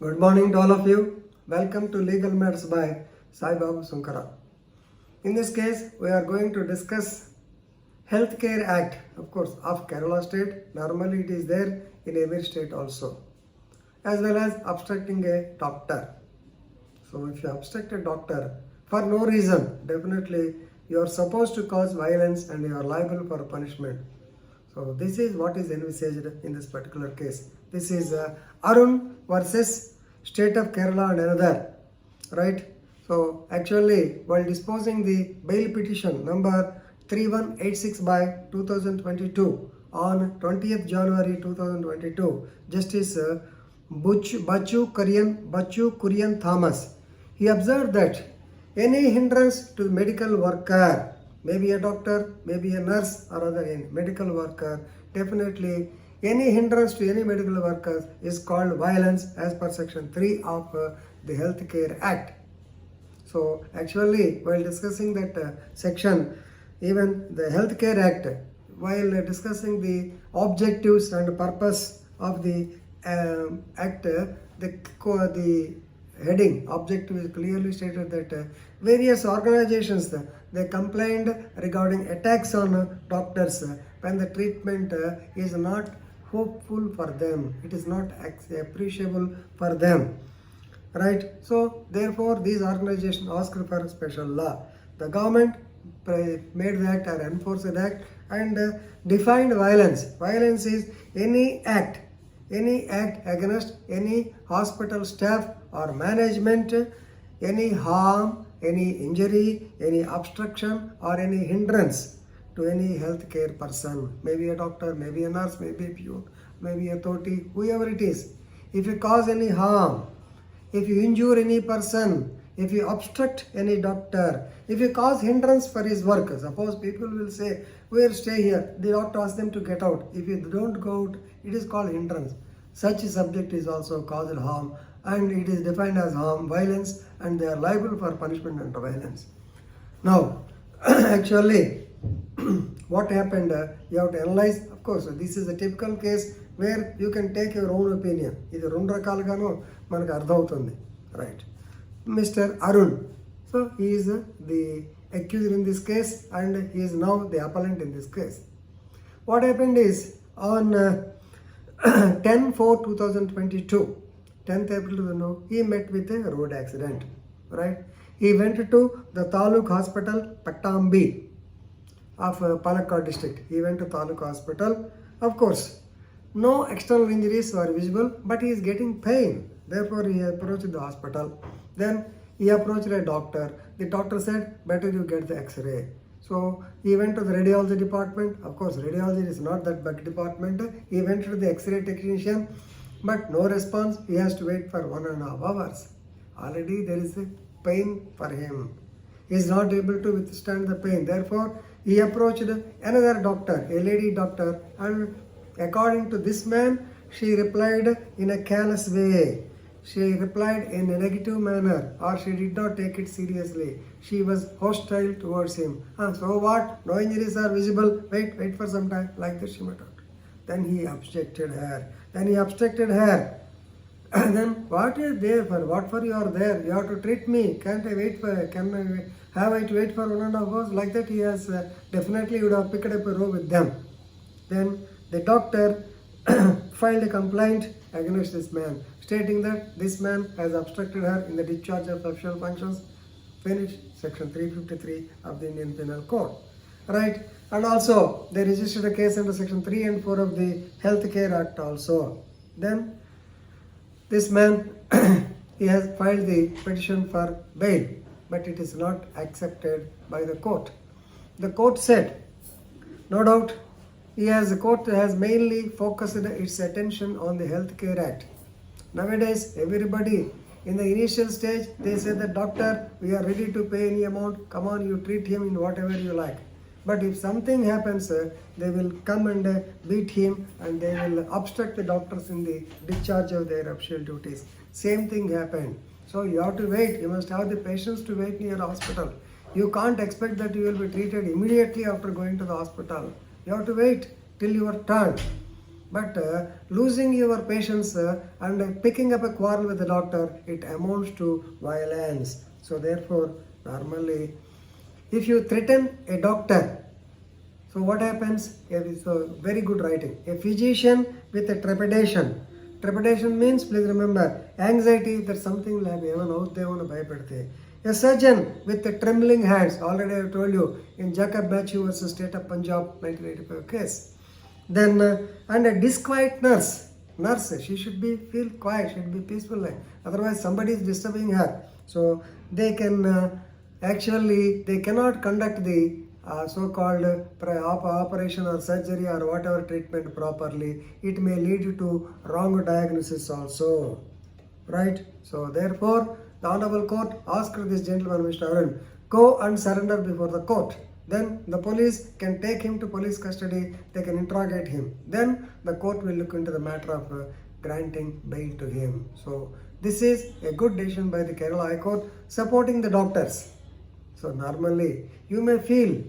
Good morning to all of you. Welcome to Legal Matters by Sai Babu Sunkara. In this case, we are going to discuss Healthcare Act, of course, of Kerala state. Normally it is there in every state also. As well as obstructing a doctor. So if you obstruct a doctor for no reason, definitely you are supposed to cause violence and you are liable for punishment. So this is what is envisaged in this particular case. This is Arun versus State of Kerala and another, right? So actually, while disposing the bail petition number 3186 by 2022 on 20th January 2022, Justice Bachu Kurian Thomas, he observed that any hindrance to medical worker, maybe a doctor, maybe a nurse or other medical worker, definitely any hindrance to any medical workers is called violence as per section 3 of the Healthcare Act. So actually, while discussing that section, even the Healthcare Act, while discussing the objectives and purpose of the act, the heading objective is clearly stated that various organizations they complained regarding attacks on doctors when the treatment is not hopeful for them, it is not appreciable for them, right? So therefore these organizations asked for a special law. The government made the act or enforced the act and defined violence. Violence is any act against any hospital staff or management, any harm, any injury, any obstruction or any hindrance to any healthcare person, maybe a doctor, maybe a nurse, maybe a PO, maybe a toti, whoever it is. If you cause any harm, if you injure any person, if you obstruct any doctor, if you cause hindrance for his work, suppose people will say, we'll stay here, the doctor asks them to get out. If you don't go out, it is called hindrance. Such a subject is also caused harm and it is defined as harm, violence, and they are liable for punishment under violence. Now, actually, what happened, you have to analyze. Of course, this is a typical case where you can take your own opinion. Either rundrakalgano manaku ardhavuthundi, right? Mr. Arun, so he is the accused in this case and he is now the appellant in this case. What happened is on 10/4/2022, 10th April, he met with a road accident, right? He went to the TALUK hospital, Pattambi of Palakkad district. He went to TALUK hospital. Of course, no external injuries were visible, but he is getting pain. Therefore, he approached the hospital. Then he approached a doctor. The doctor said, better you get the X-ray. So he went to the radiology department. Of course, radiology is not that big department. He went to the X-ray technician, but no response. He has to wait for 1.5 hours. Already there is a pain for him. He is not able to withstand the pain. Therefore, he approached another doctor, a lady doctor, and according to this man, she replied in a careless way. She replied in a negative manner, or she did not take it seriously. She was hostile towards him. So what? No injuries are visible. Wait for some time. Like this she muttered. Then he obstructed her. And then what is there for? What for you are there? You have to treat me. Can I wait for 1.5 hours? Like that he has definitely would have picked up a row with them. Then the doctor filed a complaint against this man, stating that this man has obstructed her in the discharge of official functions, finished section 353 of the Indian Penal Code, right? And also they registered a case under section 3 and 4 of the Healthcare Act also. Then this man, he has filed the petition for bail, but it is not accepted by the court. The court said, no doubt, the court has mainly focused its attention on the Healthcare Act. Nowadays, everybody in the initial stage, they say that doctor, we are ready to pay any amount. Come on, you treat him in whatever you like. But if something happens, they will come and beat him and they will obstruct the doctors in the discharge of their official duties. Same thing happened. So you have to wait. You must have the patience to wait near hospital. You can't expect that you will be treated immediately after going to the hospital. You have to wait till your turn. But losing your patience and picking up a quarrel with the doctor, it amounts to violence. So therefore, normally, if you threaten a doctor, so what happens? So very good writing. A physician with a trepidation. Trepidation means, please remember, anxiety that something will happen. A surgeon with the trembling hands. Already I have told you in Jacob Matthew versus State of Punjab 1985 case. Then and a disquiet nurse. Nurse, she should be feel quiet, should be peaceful. Otherwise, somebody is disturbing her. So they can actually they cannot conduct the so-called operation or surgery or whatever treatment properly. It may lead to wrong diagnosis also, right? So therefore, the Honorable Court asked this gentleman, Mr. Arun, go and surrender before the court. Then the police can take him to police custody, they can interrogate him. Then the court will look into the matter of granting bail to him. So this is a good decision by the Kerala High Court supporting the doctors. So normally you may feel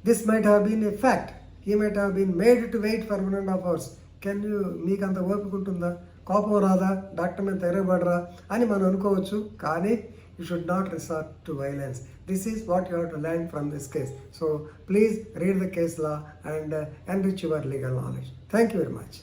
this might have been a fact. He might have been made to wait for 1.5 hours. Can you మీకు అంత ఓపిక ఉంటుందా? కోపం రాదా? Doctor మీద తెరబడరా అని మనం అనుకోవచ్చు. కానీ you should not resort to violence. This is what you have to learn from this case. So please read the case law and enrich your legal knowledge. Thank you very much.